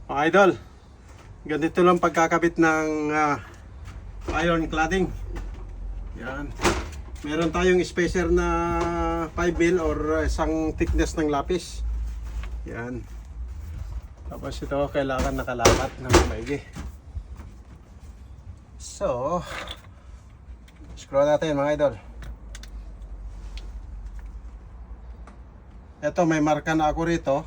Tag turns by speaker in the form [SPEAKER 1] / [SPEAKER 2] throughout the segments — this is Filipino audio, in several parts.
[SPEAKER 1] Mga idol, ganito lang pagkakabit ng iron cladding. Yan. Meron tayong spacer na 5mm or isang thickness ng lapis. Yan. Tapos ito kailangan nakalapat ng maigi. So, screw natin mga idol. Ito may marka na ako rito.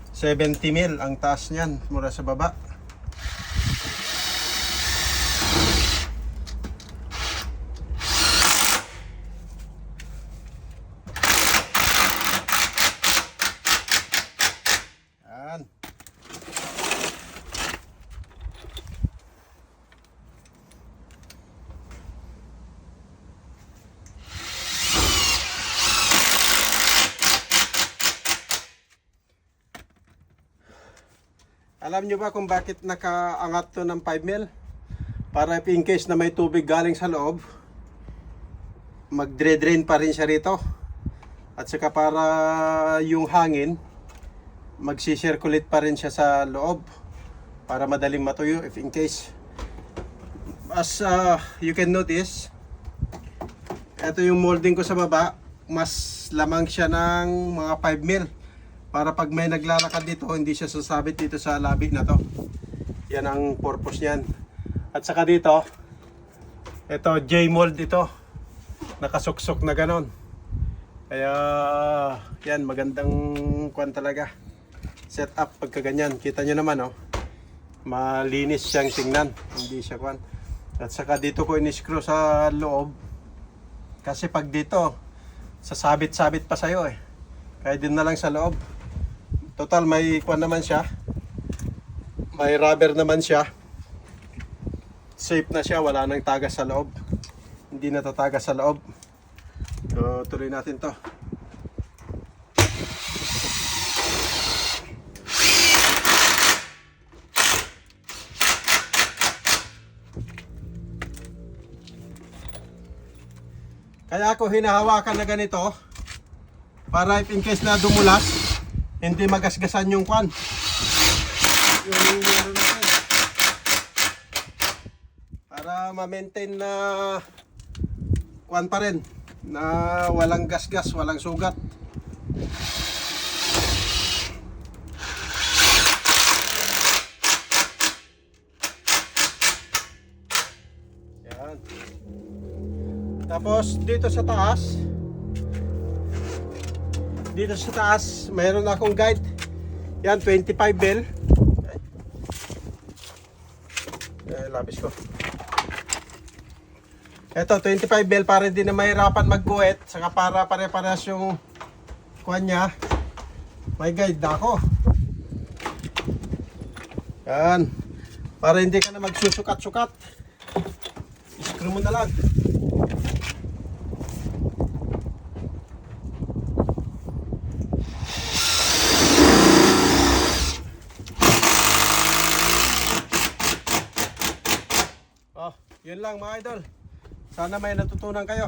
[SPEAKER 1] 70mm ang taas niyan mula sa baba. Yan. Alam nyo ba kung bakit nakaangat to ng 5mm? Para in case na may tubig galing sa loob, mag-drain pa rin siya rito. At saka para yung hangin, magsi-circulate pa rin siya sa loob para madaling matuyo if in case. As you can notice, ito yung molding ko sa baba, mas lamang siya ng mga 5mm. Para pag may naglalakad dito, hindi siya sasabit dito sa labi na to. Yan ang purpose niyan. At saka dito, ito J-mold ito. Nakasuksok na ganon. Kaya yan, magandang kwan talaga. Set up pagka ganyan. Kita nyo naman, oh. Malinis siyang tingnan. Hindi siya kwan. At saka dito ko in-screw sa loob. Kasi pag dito, sasabit-sabit pa sa'yo eh. Kaya din na lang sa loob. Total may kwan naman siya. May rubber naman siya. Safe na siya, wala nang tagas sa loob. Hindi natatagas sa loob. So tuloy natin to. Kaya ako hinahawakan na ganito para if in case na dumulas, hindi magasgasan yung kwan. Yung meron natin. Para ma-maintain na kwan pa rin. Na walang gasgas, walang sugat. Yan. Tapos dito sa taas, mayroon akong guide. Yan, 25mm. Labis ko. Ito, 25mm para hindi na mahirapan magguhit. Saka para pare-parehas yung kuha niya. May guide na ako. Yan. Para hindi ka na magsusukat-sukat. Screw mo na lang. Yun lang mga idol. Sana may natutunan kayo.